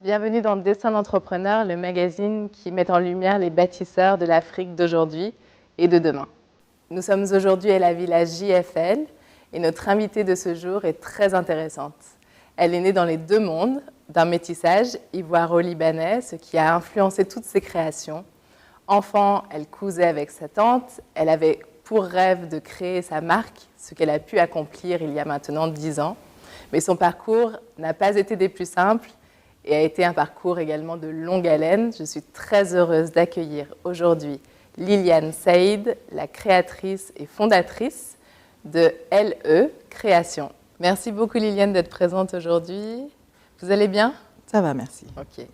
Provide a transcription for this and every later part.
Bienvenue dans Destin d'entrepreneur, le magazine qui met en lumière les bâtisseurs de l'Afrique d'aujourd'hui et de demain. Nous sommes aujourd'hui à la villa JFL et notre invitée de ce jour est très intéressante. Elle est née dans les deux mondes, d'un métissage ivoiro-libanais, ce qui a influencé toutes ses créations. Enfant, elle cousait avec sa tante, elle avait pour rêve de créer sa marque, ce qu'elle a pu accomplir il y a maintenant 10 ans. Mais son parcours n'a pas été des plus simples et a été un parcours également de longue haleine. Je suis très heureuse d'accueillir aujourd'hui Liliane Saïd, la créatrice et fondatrice de LE Création. Merci beaucoup Liliane d'être présente aujourd'hui. Vous allez bien? Ça va, merci. Ok.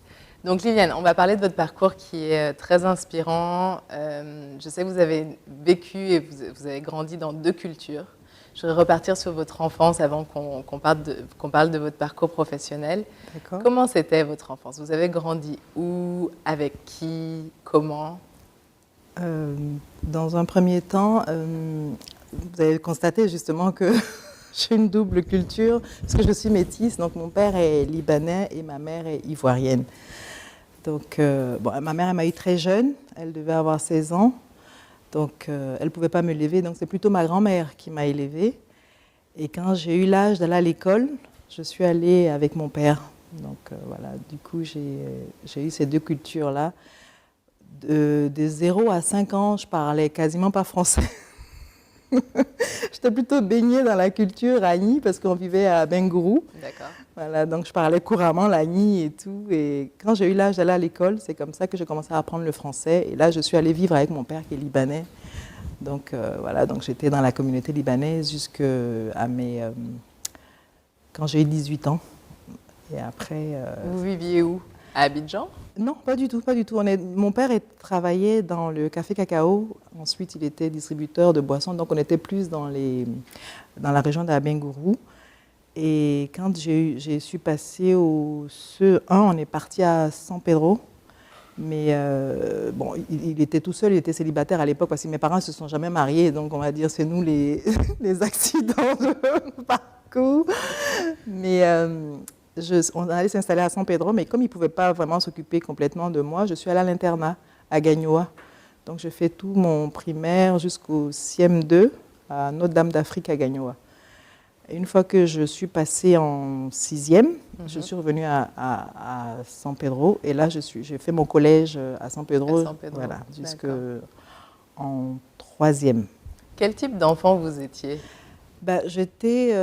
Donc Liliane, on va parler de votre parcours qui est très inspirant. Je sais que vous avez vécu et vous avez grandi dans deux cultures. Je voudrais repartir sur votre enfance avant qu'on parle de votre parcours professionnel. D'accord. Comment c'était votre enfance? Vous avez grandi où? Avec qui? Comment? Dans un premier temps, vous avez constaté justement que j'ai une double culture, parce que je suis métisse, donc mon père est libanais et ma mère est ivoirienne. Donc, ma mère elle m'a eu très jeune, elle devait avoir 16 ans. Donc, elle ne pouvait pas me lever. Donc, c'est plutôt ma grand-mère qui m'a élevée. Et quand j'ai eu l'âge d'aller à l'école, je suis allée avec mon père. Donc, voilà, du coup, j'ai eu ces deux cultures-là. De 0 à 5 ans, je parlais quasiment pas français. J'étais plutôt baignée dans la culture Agni parce qu'on vivait à Bengourou. D'accord. Voilà, donc je parlais couramment l'Agni et tout. Et quand j'ai eu l'âge d'aller à l'école, c'est comme ça que j'ai commencé à apprendre le français. Et là, je suis allée vivre avec mon père qui est libanais. Donc voilà, donc j'étais dans la communauté libanaise jusqu'à quand j'ai eu 18 ans. Et après... Vous viviez où? À Abidjan? Non, pas du tout, pas du tout. Mon père travaillait dans le café cacao. Ensuite, il était distributeur de boissons. Donc, on était plus dans la région d'Abengourou. Et quand j'ai su passer au CE1, on est parti à San Pedro. Mais il était tout seul, il était célibataire à l'époque parce que mes parents ne se sont jamais mariés. Donc, on va dire, c'est nous les accidents de parcours. Mais... on allait s'installer à San Pedro, mais comme il ne pouvait pas vraiment s'occuper complètement de moi, je suis allée à l'internat à Gagnoa. Donc, je fais tout mon primaire jusqu'au CM2 à Notre-Dame d'Afrique à Gagnoa. Et une fois que je suis passée en 6e, je suis revenue à San Pedro. Et là, j'ai fait mon collège à San Pedro, voilà, jusqu'en 3e. Quel type d'enfant vous étiez? J'étais...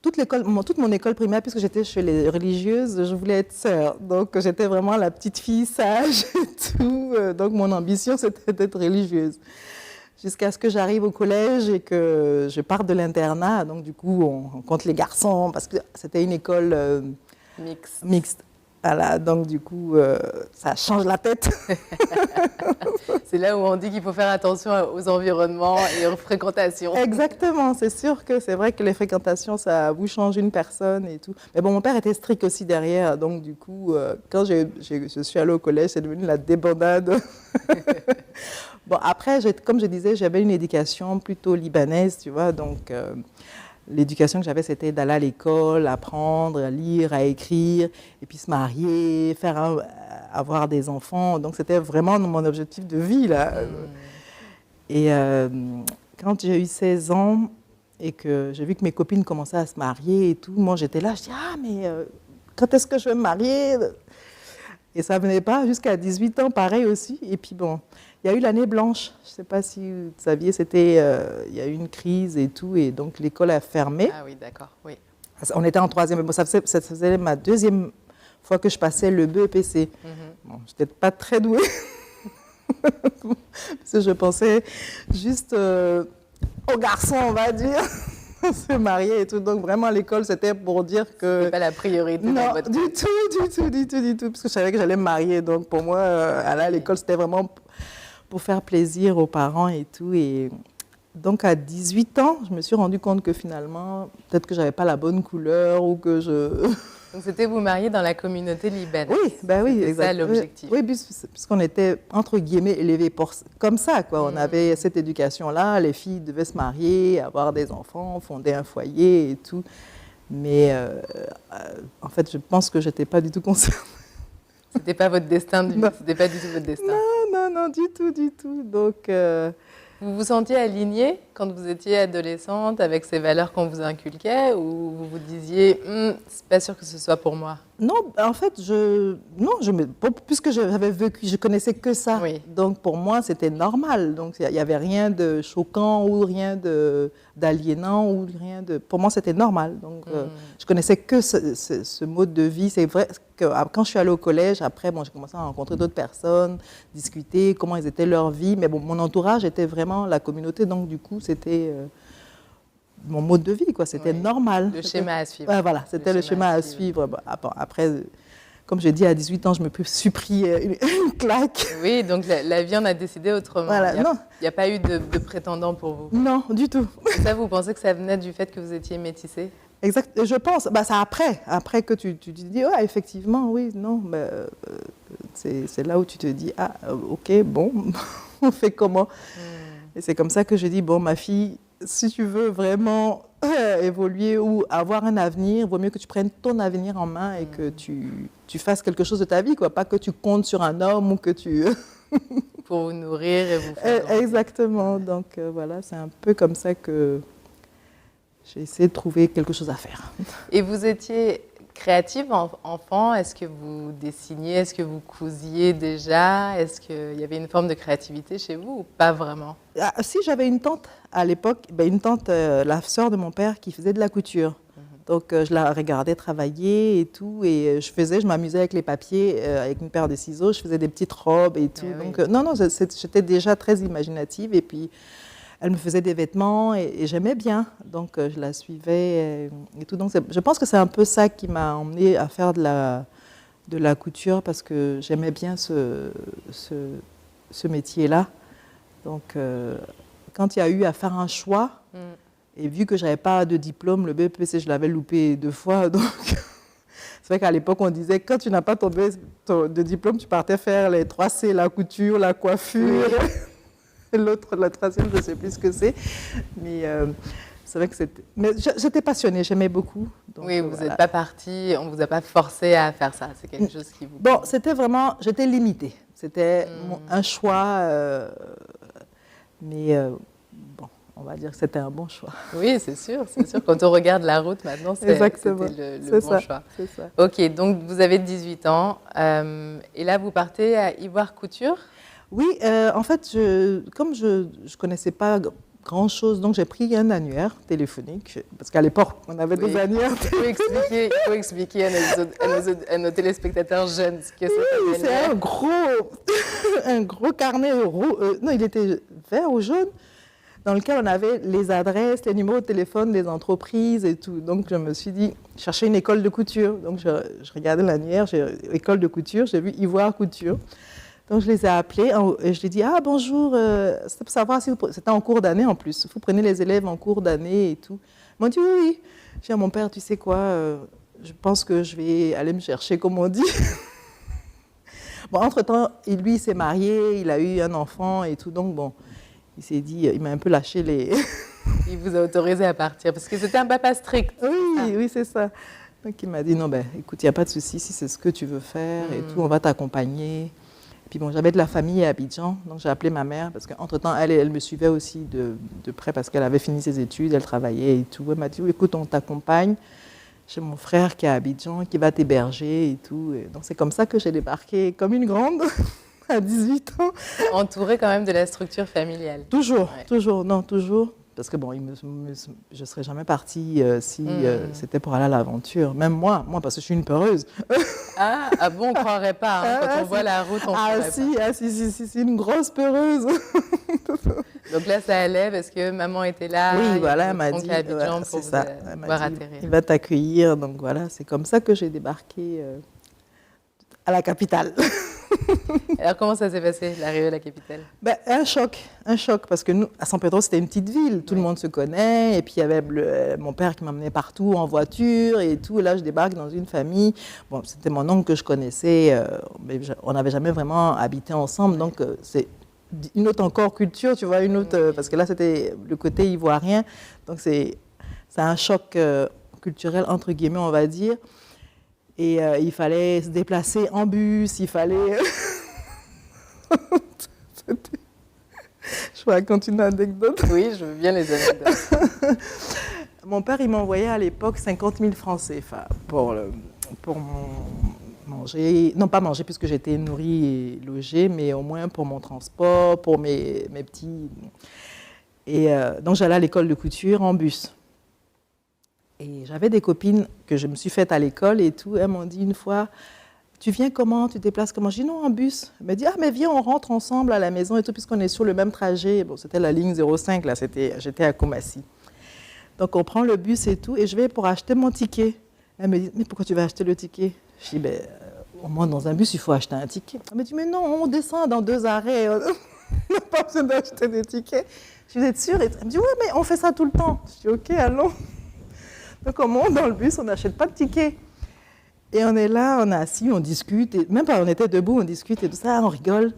toute mon école primaire, puisque j'étais chez les religieuses, je voulais être sœur. Donc, j'étais vraiment la petite fille sage et tout. Donc, mon ambition, c'était d'être religieuse. Jusqu'à ce que j'arrive au collège et que je parte de l'internat. Donc, du coup, on compte les garçons, parce que c'était une école mixte. Voilà, donc du coup, ça change la tête. C'est là où on dit qu'il faut faire attention aux environnements et aux fréquentations. Exactement, c'est sûr que c'est vrai que les fréquentations, ça vous change une personne et tout. Mais bon, mon père était strict aussi derrière, donc du coup, quand je suis allée au collège, c'est devenu la débandade. Bon, après, comme je disais, j'avais une éducation plutôt libanaise, tu vois, donc... l'éducation que j'avais, c'était d'aller à l'école, apprendre à lire, à écrire, et puis se marier, avoir des enfants. Donc, c'était vraiment mon objectif de vie, là. Et quand j'ai eu 16 ans et que j'ai vu que mes copines commençaient à se marier et tout, moi, j'étais là, je dis, mais quand est-ce que je vais me marier? Et ça ne venait pas jusqu'à 18 ans, pareil aussi. Et puis, bon... Il y a eu l'année blanche, je ne sais pas si vous saviez, il y a eu une crise et tout, et donc l'école a fermé. Ah oui, d'accord, oui. On était en 3e, bon, ça faisait ma 2e fois que je passais le BEPC. Bon, je n'étais pas très douée, parce que je pensais juste aux garçons, on va dire, se marier et tout. Donc vraiment, l'école, c'était pour dire que... C'était pas la priorité non, dans votre du tout, parce que je savais que j'allais me marier. Donc pour moi, aller à l'école, c'était vraiment... pour faire plaisir aux parents et tout. Et donc, à 18 ans, je me suis rendu compte que finalement, peut-être que je n'avais pas la bonne couleur ou que je... Donc, c'était vous marier dans la communauté libanaise. Oui, oui, exactement. C'est ça l'objectif. Oui, puisqu'on était, entre guillemets, élevés comme ça, quoi. On avait cette éducation-là, les filles devaient se marier, avoir des enfants, fonder un foyer et tout. Mais en fait, je pense que je n'étais pas du tout concernée. C'était pas votre destin, c'était pas du tout votre destin. Non, du tout, du tout. Donc, vous vous sentiez alignée quand vous étiez adolescente avec ces valeurs qu'on vous inculquait, ou vous vous disiez c'est pas sûr que ce soit pour moi? non, en fait, puisque j'avais vécu, je connaissais que ça. Oui. Donc, pour moi, c'était normal. Donc, il n'y avait rien de choquant ou rien d'aliénant ou rien de. Pour moi, c'était normal. Donc, je connaissais que ce mode de vie. C'est vrai que quand je suis allée au collège, après, bon, j'ai commencé à rencontrer d'autres personnes, discuter comment ils étaient leur vie. Mais bon, mon entourage était vraiment la communauté. Donc, du coup, c'était mon mode de vie, quoi. C'était normal. Le schéma à suivre. Ouais, voilà, c'était le schéma à suivre. Bon, après, comme je dis, à 18 ans, je me suis pris une claque. Oui, donc la vie en a décidé autrement. Voilà, Il n'y a pas eu de prétendant pour vous. Non, du tout. Et ça, vous pensez que ça venait du fait que vous étiez métissée? Exact. Je pense. C'est après que tu te dis, ouais, effectivement, oui, non. Mais, c'est là où tu te dis, ah, ok, bon, on fait comment? Et c'est comme ça que je dis, bon, ma fille, si tu veux vraiment évoluer ou avoir un avenir, il vaut mieux que tu prennes ton avenir en main et que tu fasses quelque chose de ta vie, quoi. Pas que tu comptes sur un homme ou que tu... Pour vous nourrir et vous faire... Exactement. Donc, voilà, c'est un peu comme ça que j'ai essayé de trouver quelque chose à faire. Et vous étiez créative enfant? Est-ce que vous dessiniez? Est-ce que vous cousiez déjà? Est-ce qu'il y avait une forme de créativité chez vous ou pas vraiment? Si, j'avais une tante à l'époque, une tante, la sœur de mon père, qui faisait de la couture. Donc, je la regardais travailler et tout, et je m'amusais avec les papiers, avec une paire de ciseaux, je faisais des petites robes et tout. Donc, non, j'étais déjà très imaginative, et puis elle me faisait des vêtements et j'aimais bien, donc je la suivais et tout. Donc, je pense que c'est un peu ça qui m'a emmenée à faire de la couture, parce que j'aimais bien ce métier-là. Donc, quand il y a eu à faire un choix, et vu que je n'avais pas de diplôme, le BPC, je l'avais loupé 2 fois. Donc, c'est vrai qu'à l'époque, on disait, quand tu n'as pas de diplôme, tu partais faire les 3C, la couture, la coiffure. L'autre, la troisième, je ne sais plus ce que c'est. Mais c'est vrai que c'était... Mais j'étais passionnée, j'aimais beaucoup. Donc, oui, vous n'êtes pas partie, on ne vous a pas forcé à faire ça. C'est quelque chose qui vous... Bon, c'était vraiment... J'étais limitée. C'était un choix, mais bon, on va dire que c'était un bon choix. Oui, c'est sûr, c'est sûr. Quand on regarde la route maintenant, c'était le bon choix. C'est ça. Ok, donc vous avez 18 ans, et là vous partez à Ivoire Couture? Oui, en fait, comme je ne connaissais pas grand-chose, donc j'ai pris un annuaire téléphonique, parce qu'à l'époque, on avait des annuaires. Il faut expliquer à nos téléspectateurs jeunes ce que c'est. C'est un gros carnet non, il était vert ou jaune, dans lequel on avait les adresses, les numéros de téléphone des entreprises et tout. Donc, je me suis dit, chercher une école de couture. Donc, je regardais l'annuaire, école de couture, j'ai vu Ivoire Couture. Donc, je les ai appelés et je leur ai dit, ah, bonjour, c'était pour savoir si c'était en cours d'année en plus. Vous prenez les élèves en cours d'année et tout. Ils m'ont dit, oui, oui. J'ai dit à mon père, tu sais quoi, je pense que je vais aller me chercher, comme on dit. Bon, entre-temps, lui, il s'est marié, il a eu un enfant et tout. Donc, bon, il s'est dit, il m'a un peu lâché les... Il vous a autorisé à partir, parce que c'était un papa strict. Oui, c'est ça. Donc, il m'a dit, non, écoute, il n'y a pas de souci, si c'est ce que tu veux faire et tout, on va t'accompagner. Puis bon, j'avais de la famille à Abidjan, donc j'ai appelé ma mère, parce qu'entre-temps, elle me suivait aussi de près, parce qu'elle avait fini ses études, elle travaillait et tout. Elle m'a dit, écoute, on t'accompagne chez mon frère qui est à Abidjan, qui va t'héberger et tout. Et donc c'est comme ça que j'ai débarqué comme une grande, à 18 ans. Entourée quand même de la structure familiale. Toujours. Parce que bon, je ne serais jamais partie si c'était pour aller à l'aventure. Même moi, parce que je suis une peureuse. Ah bon, on ne croirait pas. Hein. Quand on voit la route, on ne croirait pas. Si, une grosse peureuse. Donc là, ça allait parce que maman était là. Oui, voilà, elle m'a dit, c'est ça. Il va t'accueillir. Donc voilà, c'est comme ça que j'ai débarqué à la capitale. Alors, comment ça s'est passé, l'arrivée à la capitale? Un choc, parce que nous, à San Pedro, c'était une petite ville, tout le monde se connaît, et puis il y avait mon père qui m'emmenait partout en voiture et tout, et là, je débarque dans une famille. Bon, c'était mon oncle que je connaissais, mais on n'avait jamais vraiment habité ensemble, donc c'est une autre encore culture, tu vois, une autre, parce que là, c'était le côté ivoirien, donc c'est un choc que culturel, entre guillemets, on va dire. Et il fallait se déplacer en bus, il fallait... Je vous raconte une anecdote. Oui, je veux bien les anecdotes. Mon père, il m'envoyait à l'époque 50 000 francs CFA pour manger. Non, pas manger puisque j'étais nourrie et logée, mais au moins pour mon transport, pour mes petits... Et donc, j'allais à l'école de couture en bus. Et j'avais des copines que je me suis faites à l'école et tout. Elles m'ont dit une fois... Tu viens comment? Tu te déplaces comment? Je dis non, en bus. Elle m'a dit, ah, mais viens, on rentre ensemble à la maison et tout, puisqu'on est sur le même trajet. Bon, c'était la ligne 05, là, j'étais à Kumasi. Donc, on prend le bus et tout, et je vais pour acheter mon ticket. Elle me dit, mais pourquoi tu vas acheter le ticket? Je dis, ben, au moins, dans un bus, il faut acheter un ticket. Elle me dit, mais non, on descend dans 2 arrêts. On n'a pas besoin d'acheter des tickets. Je dis, vous êtes sûre? Elle me dit, oui, mais on fait ça tout le temps. Je dis, OK, allons. Donc, on monte dans le bus, on n'achète pas de ticket. Et on est là, on est assis, on discute, et même pas on était debout, on discute et tout ça, on rigole.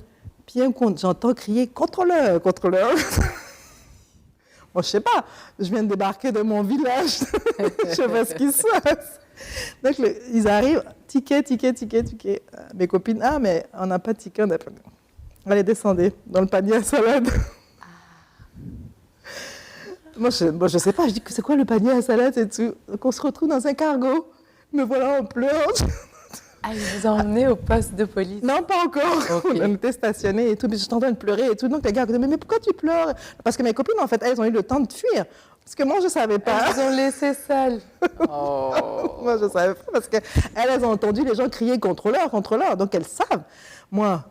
Puis j'entends crier « Contrôleur, contrôleur !» Bon, je sais pas, je viens de débarquer de mon village, je sais pas ce qui se passe. Donc ils arrivent, ticket, ticket, ticket, ticket. Mes copines, ah mais on n'a pas de ticket, on n'a pas... Allez, descendez dans le panier à salade. Moi, je sais pas, je dis que c'est quoi le panier à salade et tout. Donc on se retrouve dans un cargo. Me voilà en pleurs. Ah, ils vous ont emmené au poste de police? Non, pas encore. Okay. On était stationnés et tout, mais je suis en train de pleurer et tout. Donc les gars disaient, mais pourquoi tu pleures? Parce que mes copines, en fait, elles ont eu le temps de fuir. Parce que moi, je ne savais pas. Elles vous ont laissé seules. Oh. Moi, je ne savais pas parce qu'elles ont entendu les gens crier contrôleur, contrôleur. Donc elles savent. Moi,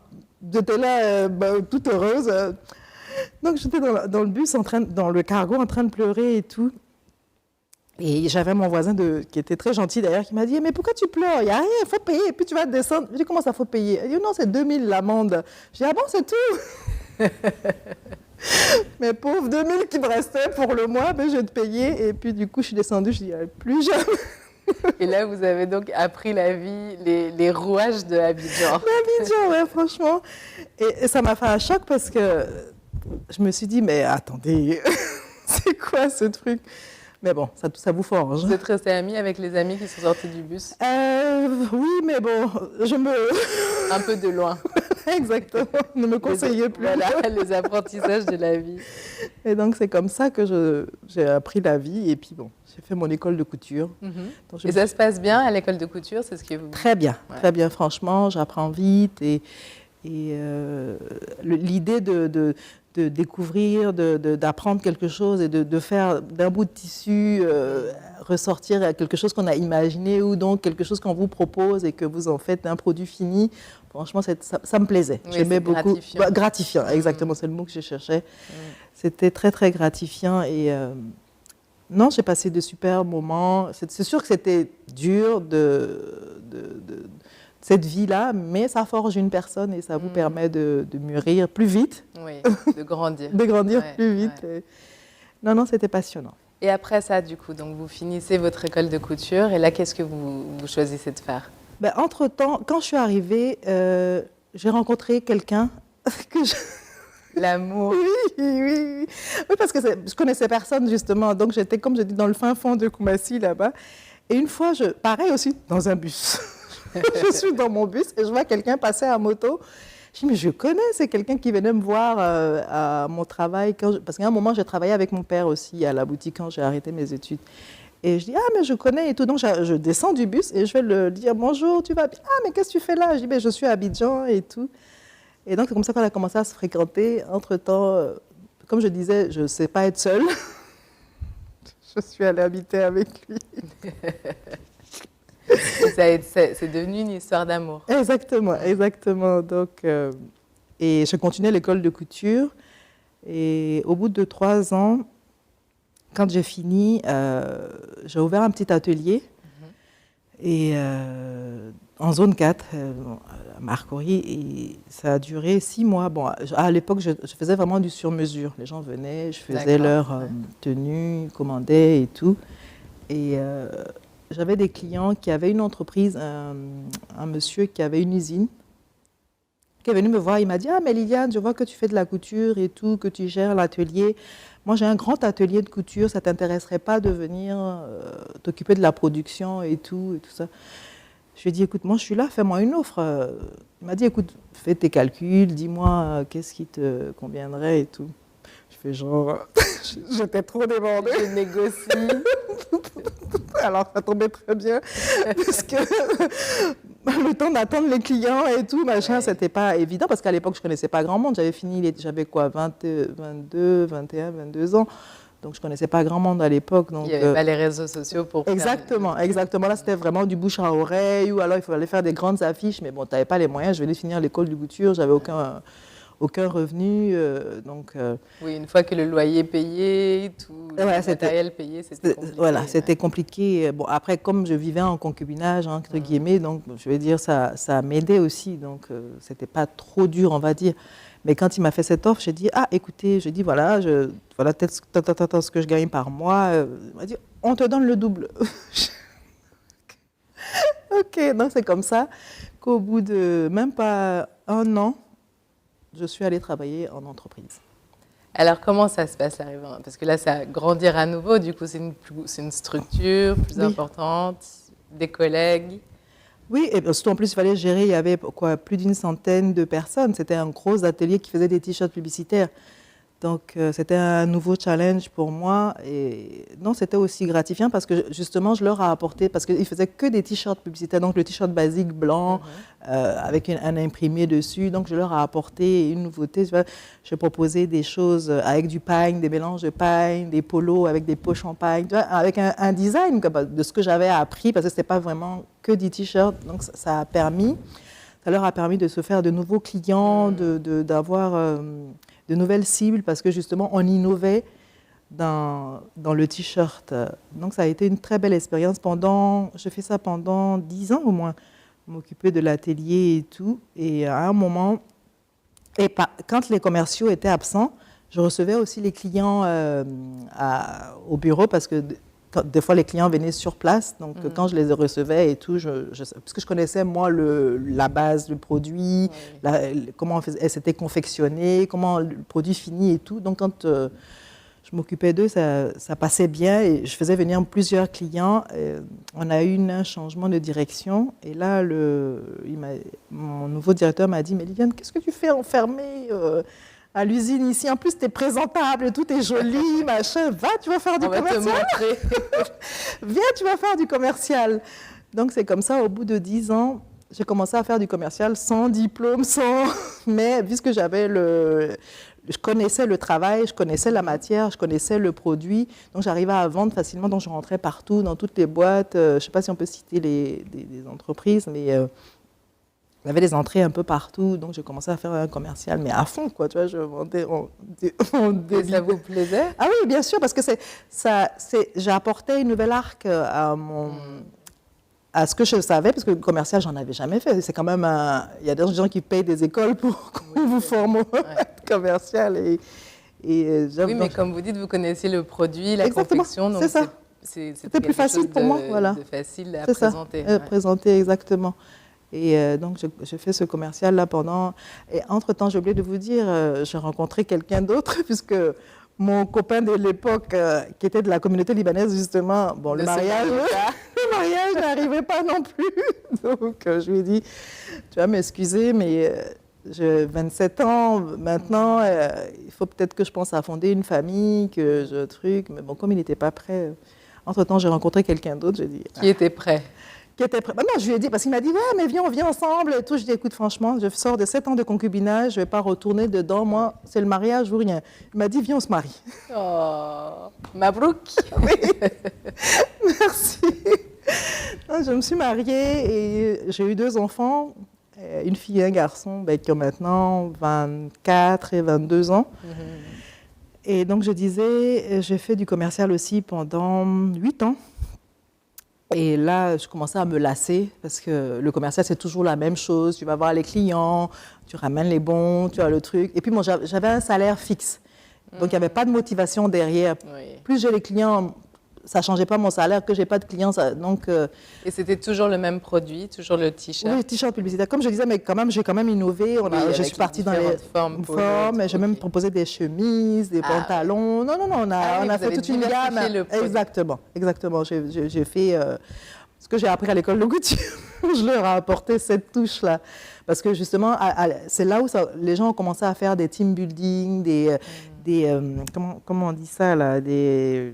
j'étais là, toute heureuse. Donc j'étais dans le bus, dans le cargo, en train de pleurer et tout. Et j'avais mon voisin qui était très gentil d'ailleurs, qui m'a dit « Mais pourquoi tu pleures? Il n'y a rien, il faut payer, et puis tu vas descendre. » Je dis « Comment ça, faut payer? » Il dit « Non, c'est 2000 l'amende. » Je dis « Ah bon, c'est tout? » Mais pauvre, 2000 qui me restaient pour le mois, ben, je vais te payer. Et puis du coup, je suis descendue, je dis « Plus jamais. » Et là, vous avez donc appris la vie, les rouages de Abidjan. Abidjan, ouais, franchement. Et ça m'a fait un choc parce que je me suis dit « Mais attendez, c'est quoi ce truc ?» Mais bon, ça vous forge. Vous êtes resté amie avec les amis qui sont sortis du bus? Oui, mais bon, Un peu de loin. Exactement, ne me conseillez plus. Voilà, les apprentissages de la vie. Et donc, c'est comme ça que j'ai appris la vie. Et puis, bon, j'ai fait mon école de couture. Donc, et ça se passe bien à l'école de couture? C'est ce que vous... Très bien, très bien, franchement. J'apprends vite. Et l'idée de découvrir, d'apprendre quelque chose et de faire d'un bout de tissu ressortir quelque chose qu'on a imaginé ou donc quelque chose qu'on vous propose et que vous en faites un produit fini. Franchement, ça me plaisait. Oui, j'aimais beaucoup. Gratifiant. Gratifiant, exactement, c'est le mot que je cherchais. C'était très, très gratifiant et non, j'ai passé de super moments. C'est sûr que c'était dur cette vie-là, mais ça forge une personne et ça vous permet de mûrir plus vite. Oui, de grandir. De grandir plus vite. Ouais. Non, c'était passionnant. Et après ça, du coup, donc vous finissez votre école de couture et là, qu'est-ce que vous choisissez de faire? Ben, entre-temps, quand je suis arrivée, j'ai rencontré quelqu'un que je... L'amour. Oui, parce que je connaissais personne, justement. Donc, j'étais, comme je dis, dans le fin fond de Kumasi, là-bas. Et une fois, pareil aussi, dans un bus. Je suis dans mon bus et je vois quelqu'un passer à moto. Je dis, mais je connais, c'est quelqu'un qui venait me voir à mon travail. Parce qu'à un moment, j'ai travaillé avec mon père aussi à la boutique quand j'ai arrêté mes études. Et je dis, ah, mais je connais et tout. Donc, je descends du bus et je vais lui dire, bonjour, tu vas bien? Ah, mais qu'est-ce que tu fais là? Je dis, ben, je suis à Abidjan et tout. Et donc, c'est comme ça qu'on a commencé à se fréquenter. Entre-temps, comme je disais, je ne sais pas être seule. Je suis allée habiter avec lui. C'est devenu une histoire d'amour. Exactement. Donc, et je continuais l'école de couture. Et au bout de 3 ans, quand j'ai fini, j'ai ouvert un petit atelier. Et en zone 4, à Marcory, et ça a duré 6 mois. Bon, à l'époque, je faisais vraiment du sur-mesure. Les gens venaient, je faisais leur tenue, commandaient et tout. Et j'avais des clients qui avaient une entreprise, un monsieur qui avait une usine, qui est venu me voir, il m'a dit « Ah, mais Liliane, je vois que tu fais de la couture et tout, que tu gères l'atelier. Moi, j'ai un grand atelier de couture, ça ne t'intéresserait pas de venir t'occuper de la production et tout ça. » Je lui ai dit « Écoute, moi, je suis là, fais-moi une offre. » Il m'a dit « Écoute, fais tes calculs, dis-moi qu'est-ce qui te conviendrait et tout. » Je fais genre, j'étais trop débordée. Je négocie. Alors, ça tombait très bien, parce que le temps d'attendre les clients et tout, machin, c'était pas évident, parce qu'à l'époque, je connaissais pas grand monde. J'avais quoi, 22, 21, 22 ans. Donc, je connaissais pas grand monde à l'époque. Donc, il n'y avait pas les réseaux sociaux pour exactement, faire... Exactement. Là, c'était vraiment du bouche à oreille, ou alors il fallait faire des grandes affiches, mais bon, tu n'avais pas les moyens. Je venais de finir l'école de couture, j'avais aucun revenu. Oui, une fois que le loyer payé, tout le matériel payé, c'était compliqué. Voilà, c'était compliqué. Bon, après, comme je vivais en concubinage, entre guillemets, donc je veux dire, ça m'aidait aussi. Donc, c'était pas trop dur, on va dire. Mais quand il m'a fait cette offre, j'ai dit, ah, écoutez, voilà peut-être ce que je gagne par mois. Il m'a dit, on te donne le double. OK, donc c'est comme ça qu'au bout de même pas un an, je suis allée travailler en entreprise. Alors, comment ça se passe l'arrivée? Parce que là, ça va grandir à nouveau. Du coup, c'est une structure plus importante, des collègues. Oui, et surtout en plus, il fallait gérer, il y avait plus d'une centaine de personnes. C'était un gros atelier qui faisait des t-shirts publicitaires. Donc, c'était un nouveau challenge pour moi. Et non, c'était aussi gratifiant parce que justement, je leur ai apporté, parce qu'ils ne faisaient que des t-shirts publicitaires, donc le t-shirt basique blanc avec un imprimé dessus. Donc, je leur ai apporté une nouveauté. Je proposais des choses avec du pagne, des mélanges de pagne, des polos avec des poches en pagne, avec un design de ce que j'avais appris, parce que ce n'était pas vraiment que des t-shirts. Donc, ça leur a permis de se faire de nouveaux clients, d'avoir... de nouvelles cibles, parce que justement, on innovait dans le t-shirt. Donc, ça a été une très belle expérience. Je fais ça pendant 10 ans au moins, m'occuper de l'atelier et tout. Et à un moment, quand les commerciaux étaient absents, je recevais aussi les clients au bureau, parce que des fois, les clients venaient sur place. Donc, quand je les recevais et tout, parce que je connaissais, moi, la base du produit, comment c'était confectionné, comment le produit finit et tout. Donc, quand je m'occupais d'eux, ça passait bien et je faisais venir plusieurs clients. On a eu un changement de direction. Et là, mon nouveau directeur m'a dit « Mais Liliane, qu'est-ce que tu fais enfermée à l'usine ici, en plus, tu es présentable, tout est joli, machin. Va, tu vas faire du commercial. Viens, tu vas faire du commercial. » Donc, c'est comme ça, au bout de 10 ans, j'ai commencé à faire du commercial sans diplôme, mais puisque je connaissais le travail, je connaissais la matière, je connaissais le produit, donc j'arrivais à vendre facilement, donc je rentrais partout, dans toutes les boîtes. Je ne sais pas si on peut citer des entreprises, mais... il y avait des entrées un peu partout, donc j'ai commencé à faire un commercial, mais à fond, quoi, tu vois, je vendais Et ça vous plaisait? Ah oui, bien sûr, parce que j'ai apporté une nouvelle arc à ce que je savais, parce que le commercial, j'en avais jamais fait. C'est quand même il y a des gens qui payent des écoles pour qu'on vous forme au commercial. Oui, mais comme vous dites, vous connaissez le produit, la confection, donc c'était plus facile pour moi, voilà. De facile à présenter. Présenter, exactement. Et donc, je fais ce commercial-là pendant... Et entre-temps, j'ai oublié de vous dire, j'ai rencontré quelqu'un d'autre, puisque mon copain de l'époque, qui était de la communauté libanaise, justement, bon, le mariage n'arrivait pas non plus. Donc, je lui ai dit, tu vas m'excuser, mais j'ai 27 ans maintenant, il faut peut-être que je pense à fonder une famille, mais bon, comme il n'était pas prêt, entre-temps, j'ai rencontré quelqu'un d'autre, j'ai dit... Qui était prêt? Qui était prêt. Ben non, je lui ai dit, parce qu'il m'a dit, ouais, mais viens, on vient ensemble et tout. Je lui ai dit, écoute, franchement, je sors de 7 ans de concubinage, je ne vais pas retourner dedans. Moi, c'est le mariage ou rien. Il m'a dit, viens, on se marie. Oh, Mabrouk. Oui, merci. Non, je me suis mariée et j'ai eu 2 enfants, une fille et un garçon, qui ont maintenant 24 et 22 ans. Et donc, je disais, j'ai fait du commercial aussi pendant 8 ans. Et là, je commençais à me lasser parce que le commercial, c'est toujours la même chose. Tu vas voir les clients, tu ramènes les bons, tu as le truc. Et puis, moi, j'avais un salaire fixe. Donc, il n'y avait pas de motivation derrière. Oui. Plus j'ai les clients, ça ne changeait pas mon salaire, que je n'ai pas de clients. Donc, et c'était toujours le même produit, toujours le t-shirt? Oui, t-shirt publicitaire. Comme je disais, mais quand même, j'ai quand même innové. Je suis partie dans les formes. Et j'ai même proposé des chemises, des pantalons. Non, on a fait toute une gamme. Exactement. J'ai fait ce que j'ai appris à l'école de couture. Je leur ai apporté cette touche-là. Parce que justement, c'est là où les gens ont commencé à faire des team building, comment on dit ça là, des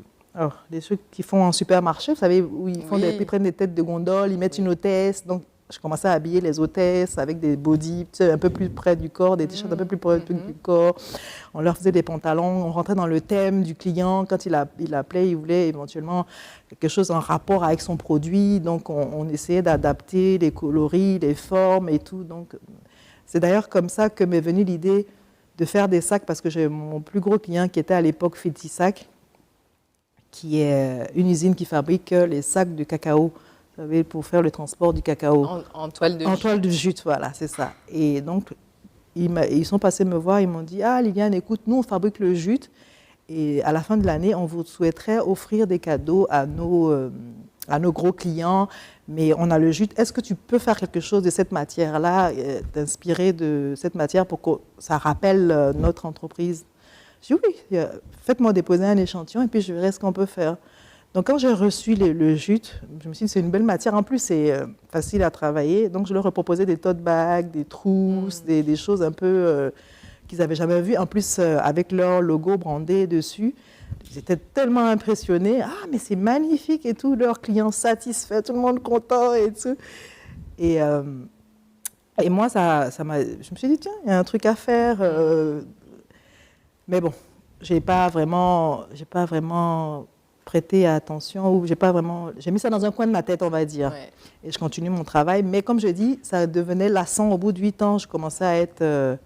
trucs qu'ils font en supermarché, vous savez, où ils prennent des têtes de gondole, ils mettent une hôtesse. Donc, je commençais à habiller les hôtesses avec des bodys un peu plus près du corps, des t-shirts un peu plus près du corps. On leur faisait des pantalons, on rentrait dans le thème du client. Quand il appelait, il voulait éventuellement quelque chose en rapport avec son produit. Donc, on essayait d'adapter les coloris, les formes et tout. Donc, c'est d'ailleurs comme ça que m'est venue l'idée de faire des sacs, parce que j'ai mon plus gros client qui était à l'époque Fétisac, qui est une usine qui fabrique les sacs de cacao, vous savez, pour faire le transport du cacao. En toile de jute. En toile de jute, voilà, c'est ça. Et donc, ils sont passés me voir, ils m'ont dit « Ah, Liliane, écoute, nous, on fabrique le jute, et à la fin de l'année, on vous souhaiterait offrir des cadeaux à nos gros clients, mais on a le jute. Est-ce que tu peux faire quelque chose de cette matière-là, t'inspirer de cette matière pour que ça rappelle notre entreprise ?» Je dis oui, faites-moi déposer un échantillon et puis je verrai ce qu'on peut faire. Donc quand j'ai reçu le jute, je me suis dit c'est une belle matière. En plus, c'est facile à travailler. Donc je leur ai proposé des tote bags, des trousses, des choses un peu qu'ils n'avaient jamais vues. En plus, avec leur logo brandé dessus. J'étais tellement impressionnée. Ah, mais c'est magnifique et tout. Leurs clients satisfaits, tout le monde content et tout. Et moi, je me suis dit, tiens, il y a un truc à faire. Mais bon, j'ai pas vraiment prêté attention, ou j'ai mis ça dans un coin de ma tête, on va dire. Ouais. Et je continue mon travail. Mais comme je dis, ça devenait lassant. Au bout de 8 ans, je commençais à être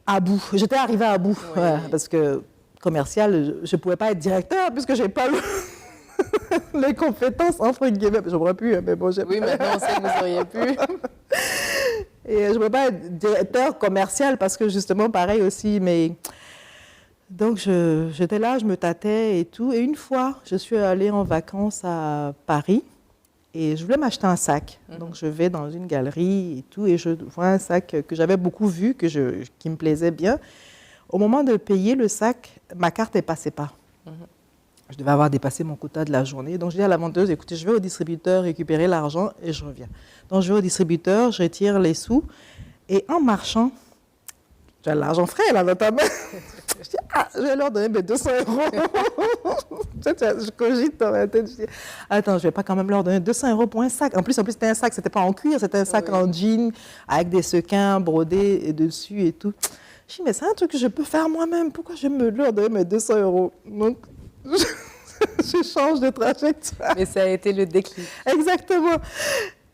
à bout. J'étais arrivée à bout. Oui. Ouais, parce que commercial, je ne pouvais pas être directeur puisque je n'ai pas les compétences, entre guillemets. J'aurais pu, mais bon, j'ai Oui, maintenant, on sait que vous auriez pu. Et je ne pouvais pas être directeur commercial parce que justement, pareil aussi, mais... Donc, j'étais là, je me tâtais et tout. Et une fois, je suis allée en vacances à Paris et je voulais m'acheter un sac. Donc, je vais dans une galerie et tout et je vois un sac que j'avais beaucoup vu, qui me plaisait bien. Au moment de payer le sac, ma carte ne passait pas. Je devais avoir dépassé mon quota de la journée. Donc, je dis à la vendeuse, écoutez, je vais au distributeur récupérer l'argent et je reviens. Donc, je vais au distributeur, je retire les sous et en marchant, j'ai l'argent frais là dans ta main. Je dis, je vais leur donner mes 200 €. Je cogite dans ma tête. Je dis, attends, je ne vais pas quand même leur donner 200 € pour un sac. En plus, c'était un sac, c'était pas en cuir, c'était un sac en jean avec des sequins brodés dessus et tout. Je dis, mais c'est un truc que je peux faire moi-même. Pourquoi je vais leur donner mes 200 €? Donc, je change de trajectoire. Mais ça a été le déclic. Exactement.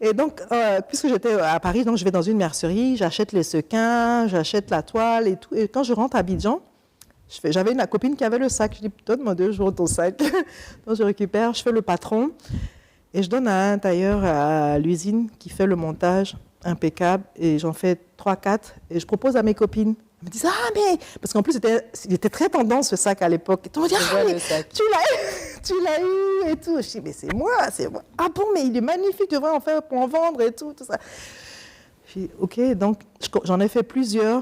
Et donc, puisque j'étais à Paris, donc je vais dans une mercerie, j'achète les sequins, j'achète la toile et tout. Et quand je rentre à Abidjan, j'avais une copine qui avait le sac. Je dis, donne-moi 2 jours ton sac. Donc, je récupère, je fais le patron et je donne à un tailleur à l'usine qui fait le montage impeccable. Et j'en fais 3-4 et je propose à mes copines. Elles me disent, ah, mais... Parce qu'en plus, il était très tendance, ce sac, à l'époque. Et tout le monde dit, ah, mais tu l'as eu et tout. Je dis, mais c'est moi. Ah bon, mais il est magnifique, tu devrais en faire pour en vendre et tout ça. Je dis, OK, donc j'en ai fait plusieurs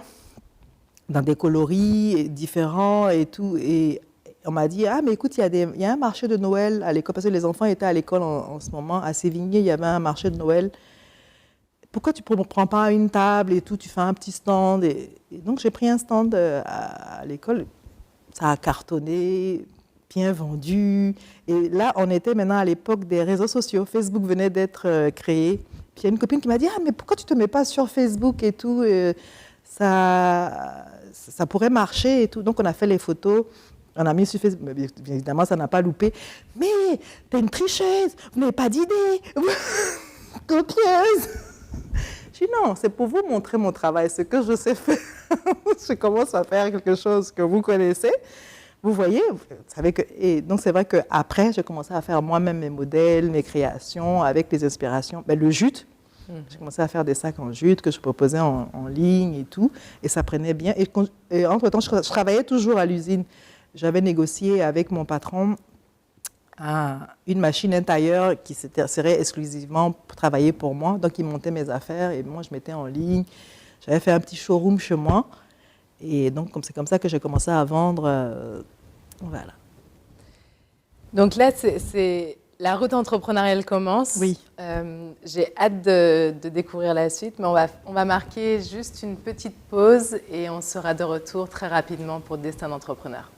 dans des coloris différents et tout. Et on m'a dit, ah, mais écoute, il y a un marché de Noël à l'école, parce que les enfants étaient à l'école en ce moment. À Sévigné, il y avait un marché de Noël. Pourquoi tu ne prends pas une table et tout, tu fais un petit stand et donc, j'ai pris un stand à l'école. Ça a cartonné, bien vendu. Et là, on était maintenant à l'époque des réseaux sociaux. Facebook venait d'être créé. Puis il y a une copine qui m'a dit, ah, mais pourquoi tu ne te mets pas sur Facebook et tout ça pourrait marcher et tout. Donc, on a fait les photos. On a mis sur Facebook. Bien évidemment, ça n'a pas loupé. Mais t'es une tricheuse. Vous n'avez pas d'idée. Copieuse. Je dis non, c'est pour vous montrer mon travail, ce que je sais faire. Je commence à faire quelque chose que vous connaissez. Vous voyez, vous savez que... Et donc, c'est vrai qu'après, j'ai commencé à faire moi-même mes modèles, mes créations, avec les inspirations. Le jute, j'ai commencé à faire des sacs en jute que je proposais en ligne et tout. Et ça prenait bien. Et entre-temps, je travaillais toujours à l'usine. J'avais négocié avec mon patron une machine, un tailleur qui serait exclusivement pour travailler pour moi. Donc, il montait mes affaires et moi, je mettais en ligne. J'avais fait un petit showroom chez moi. Et donc, c'est comme ça que j'ai commencé à vendre. Voilà. Donc là, la route entrepreneuriale commence. Oui. J'ai hâte de découvrir la suite, mais on va marquer juste une petite pause et on sera de retour très rapidement pour Destin d'entrepreneur.